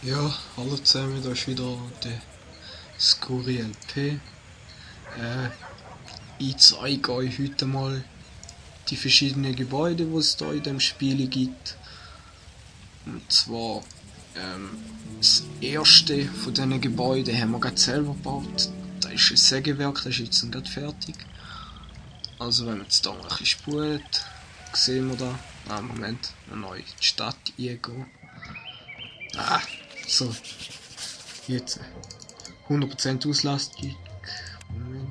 Ja, hallo zusammen, da ist wieder der Skurril P. Ich zeige euch heute mal die verschiedenen Gebäude, die es da in dem Spiel gibt. Und zwar das erste von diesen Gebäuden haben wir gerade selber gebaut. Das ist ein Sägewerk, das ist jetzt gerade fertig. Also wenn man jetzt da mal ein bisschen spult, sehen wir da. Moment, noch neu in die Stadt eingehen. So, jetzt 100% Auslastung. Moment.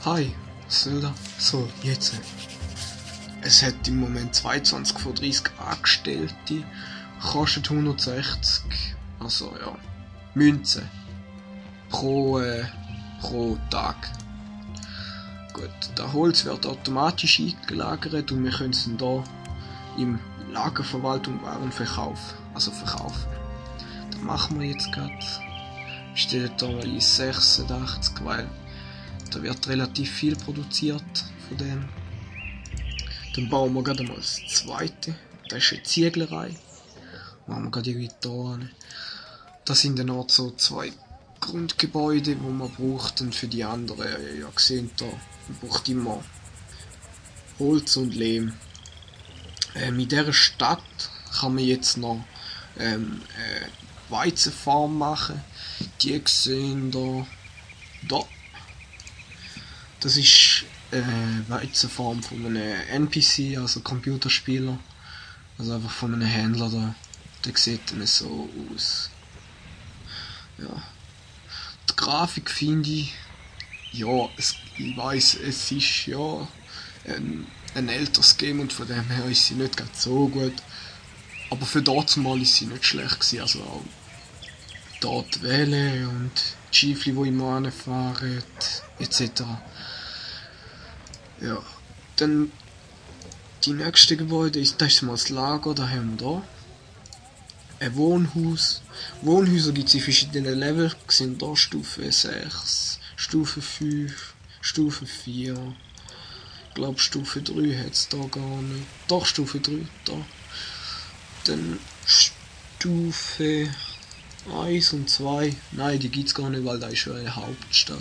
Hi, was soll da? So, jetzt. Es hat im Moment 22 von 30 Angestellte, kostet 160, also ja, Münzen pro Tag. Gut, das Holz wird automatisch eingelagert und wir können es dann hier im Lagerverwaltung Warenverkauf, also verkaufen. Das machen wir jetzt gerade. Steht da in 86, weil da wird relativ viel produziert von dem. Dann bauen wir gerade mal das zweite. Das ist eine Zieglerei. Machen wir gerade irgendwie da hin. Das sind dann auch so zwei Grundgebäude, die man braucht. Und für die anderen, ja gesehen da, man braucht immer Holz und Lehm. In dieser Stadt kann man jetzt noch eine Weizenfarm machen. Die sehen da. Das ist Weizenfarm von einem NPC, also Computerspieler. Also einfach von einem Händler da. Der sieht dann so aus. Ja. Die Grafik finde ich, ja, ich weiss, es ist ja ein älteres Game und von dem her ist sie nicht ganz so gut. Aber für dazumal ist sie nicht schlecht gewesen. Also auch dort wählen und die Schiefli, die immer anfahren, etc. Ja, dann die nächste Gebäude ist, das ist mal das Lager, da haben wir da ein Wohnhaus. Wohnhäuser gibt es in verschiedenen Level, sind da Stufe 6, Stufe 5, Stufe 4. Ich glaube Stufe 3 hat es da gar nicht. Doch, Stufe 3, da. Dann Stufe 1 und 2. Nein, die gibt es gar nicht, weil da ist schon eine Hauptstadt.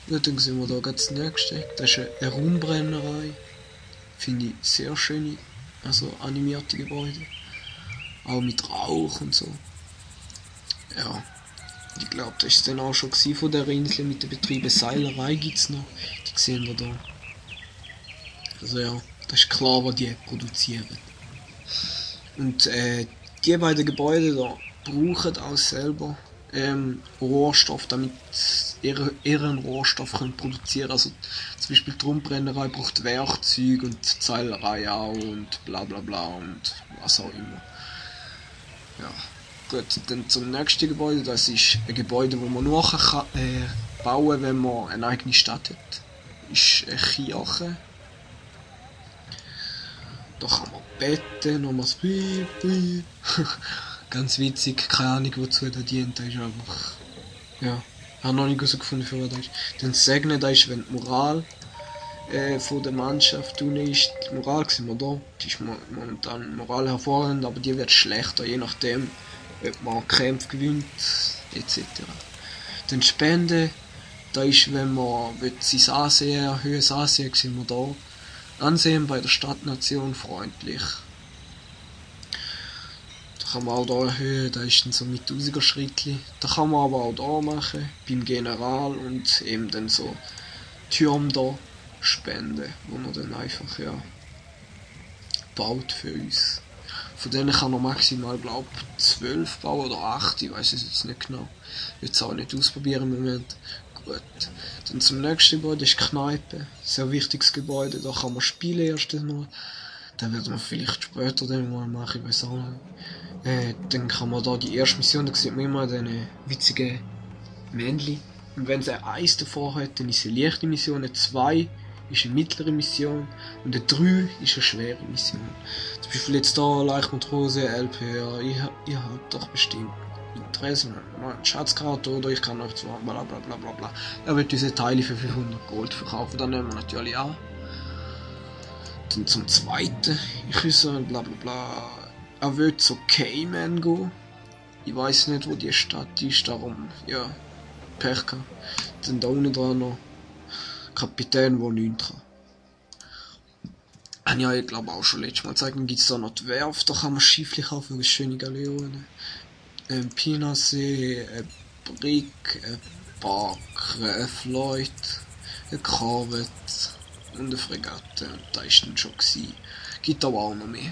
Ja, dann sehen wir da ganz das nächste. Das ist eine Rumbrennerei. Finde ich sehr schöne, also animierte Gebäude. Auch mit Rauch und so. Ja, ich glaube, das ist dann auch schon von der Insel mit den Betrieben. Seilerei gibt es noch. Die sehen wir da. Also ja, das ist klar, was die produzieren. Und die beiden Gebäude da brauchen auch selber Rohstoff, damit ihren Rohstoff können produzieren. Also zum Beispiel die Rumbrennerei braucht Werkzeug und die Zeilerei auch und bla bla bla und was auch immer. Ja, gut, dann zum nächsten Gebäude. Das ist ein Gebäude, das man nur bauen kann, wenn man eine eigene Stadt hat. Das ist eine Kirche. Da kann man beten, nochmal das Piep. Ganz witzig, keine Ahnung wozu der dient, das ist einfach, ja, ich habe noch nicht herausgefunden, für was das ist. Dann das Segnen, das ist, wenn die Moral von der Mannschaft unten ist. Die Moral sehen wir da, die ist momentan Moral hervorragend, aber die wird schlechter, je nachdem, ob man Kämpfe gewinnt, etc. Dann Spende, da ist, wenn man sein Ansehen erhöhen, das Ansehen sehen wir da. Ansehen bei der Stadtnation freundlich. Da kann man auch da erhöhen, da ist dann so mit 1000er Schrittli. Da kann man aber auch da machen, beim General und eben dann so Türme da spenden, wo man dann einfach, ja, baut für uns. Von denen kann man maximal, glaube ich, 12 bauen oder 8, ich weiß es jetzt nicht genau. Ich will es auch nicht ausprobieren im Moment. Gut. Dann zum nächsten Gebäude ist die Kneipe. Sehr wichtiges Gebäude, da kann man spielen erst einmal. Dann wird man vielleicht später dann mal machen, ich weiß auch nicht. Dann kann man da die erste Mission, da sieht man immer diese witzigen Männchen. Und wenn sie 1 davor hat, dann ist sie eine leichte Mission, eine 2 ist eine mittlere Mission und eine 3 ist eine schwere Mission. Zum Beispiel jetzt da Leichtmatrose, LPR, ich hab doch bestimmt Interesse, eine Schatzkarte oder ich kann euch zwar bla bla bla bla bla. Er wird diese Teile für 500 Gold verkaufen, dann nehmen wir natürlich an. Dann zum zweiten, ich will so bla bla bla. Er will zu Cayman gehen. Ich weiß nicht, wo die Stadt ist, darum, ja, Pech gehabt. Dann da unten dran noch Kapitän, der nichts kann. Ja, ich glaube auch schon letztes Mal gezeigt, dann gibt es da noch die Werft, da kann man Schiffli kaufen, das schöne Galeonen. Ein Pinasee, ein Brick, ein Bark, ein Floyd, ein Korvette und eine Fregatte. Und da ist dann schon gewesen. Gibt aber auch noch mehr.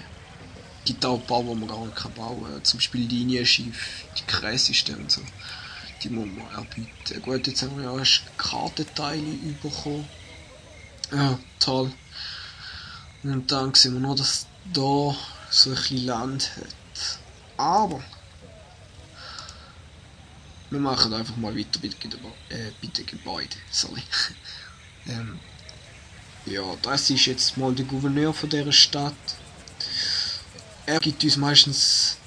Gibt auch ein paar, die man gar nicht bauen kann. Zum Beispiel Linienschiff, die krassesten und so. Die muss man erbieten. Gut, jetzt haben wir ja erst Kartenteile bekommen. Ja, toll. Und dann sehen wir noch, dass da so ein bisschen Land hat. Aber wir machen einfach mal weiter bei den Gebäuden. Sorry. Ja, das ist jetzt mal der Gouverneur von dieser Stadt. Er gibt uns meistens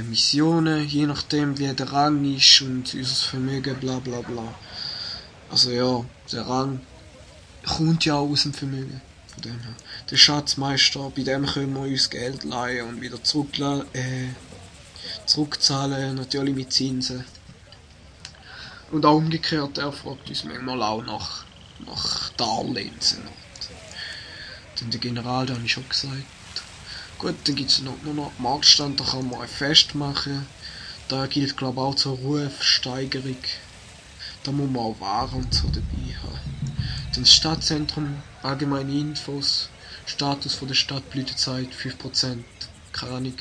Missionen, je nachdem wie der Rang ist und unser Vermögen, bla bla bla. Also ja, der Rang kommt ja auch aus dem Vermögen. Von dem her. Der Schatzmeister, bei dem können wir uns Geld leihen und wieder zurückzahlen, natürlich mit Zinsen. Und auch umgekehrt, er fragt uns manchmal auch nach Darlehensnot. Dann der General, den habe ich schon gesagt. Gut, dann gibt es nur noch Marktstand, da kann man ein Fest machen. Da gilt glaube ich auch zur Rufsteigerung. Da muss man auch Waren und so dabei haben. Dann das Stadtzentrum, allgemeine Infos, Status von der Stadt, Blütezeit 5%, keine Ahnung,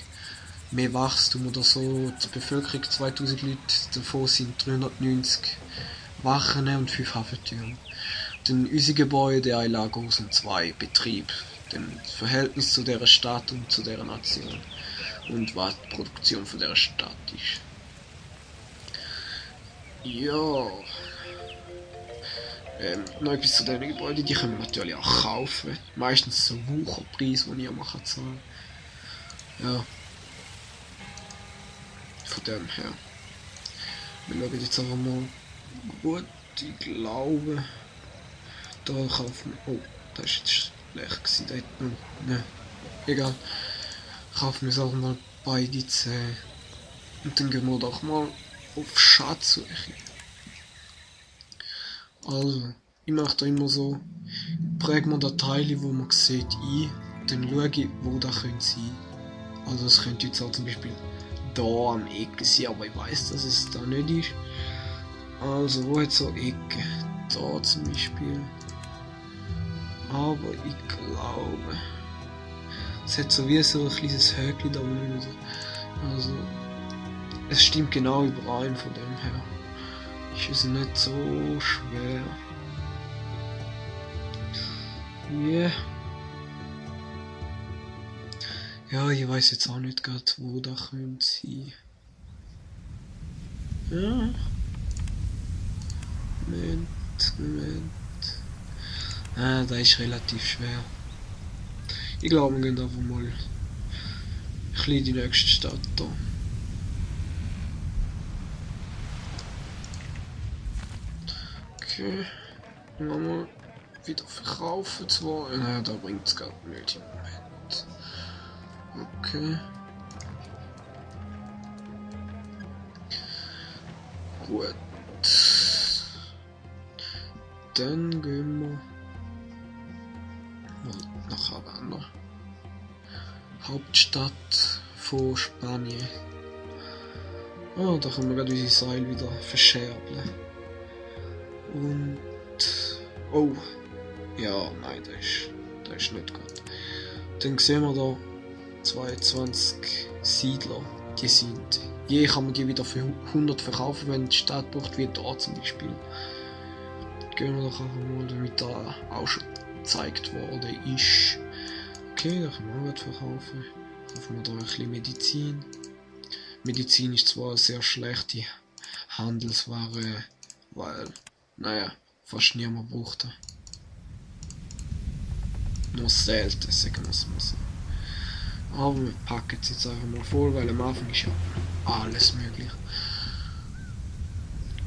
mehr Wachstum oder so, die Bevölkerung 2000 Leute, davon sind 390 Wachen und 5 Hafentürme. Dann unsere Gebäude, ein Lagerhaus und 2 Betriebe. Dann das Verhältnis zu dieser Stadt und zu dieser Nation. Und was die Produktion von dieser Stadt ist. Ja. Noch etwas zu diesen Gebäuden, die können wir natürlich auch kaufen. Meistens so Wucherpreis, den ich auch zahlen kann. Ja. Von dem her. Wir schauen jetzt einfach mal. Gut, ich glaube. Da kaufen wir. Oh, das ist jetzt schlecht gewesen. Da hätte man. Ne. Egal. Kaufen wir es auch mal beide 10. Und dann gehen wir doch mal auf Schatzsuche. Also, ich mache da immer so, präge mir Dateien, wo man sieht, ein, dann schaue ich, wo das sein könnte. Also es könnte jetzt auch zum Beispiel da am Ecke sein, aber ich weiß, dass es da nicht ist. Also, wo hat so Ecke? Da zum Beispiel. Aber ich glaube, es hat so wie so ein kleines Häkchen da unten. Also, es stimmt genau überall von dem her. Ist es nicht so schwer. Yeah. Ja, ich weiß jetzt auch nicht gerade, wo da könnte sein. Ja. Moment. Ah, das ist relativ schwer. Ich glaube, wir gehen einfach mal ein bisschen in die nächste Stadt da. Okay. Nochmal wieder verkaufen zwar. Naja, da bringt es gerade nicht im Moment. Okay. Gut. Dann gehen wir mal nach Havanna. Hauptstadt von Spanien. Ah, da können wir gerade unsere Seil wieder verscherbeln. Und. Oh. Ja, nein, das ist nicht gut. Dann sehen wir da 22 Siedler. Die sind. Je kann man die wieder für 100 verkaufen, wenn die Stadt braucht, wie da zum Beispiel. Gehen wir doch einfach mal, damit da auch schon gezeigt worden ist. Okay, da können wir auch verkaufen. Kaufen wir da ein bisschen Medizin. Medizin ist zwar eine sehr schlechte Handelsware, weil, naja, fast niemand braucht das. Nur selten, sagen wir es mal so. Aber wir packen es jetzt einfach mal voll, weil am Anfang ist ja alles möglich.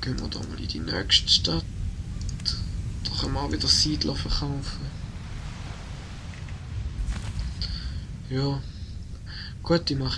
Gehen wir da mal in die nächste Stadt. Da können wir auch wieder Siedler verkaufen. Ja. Gut, ich mache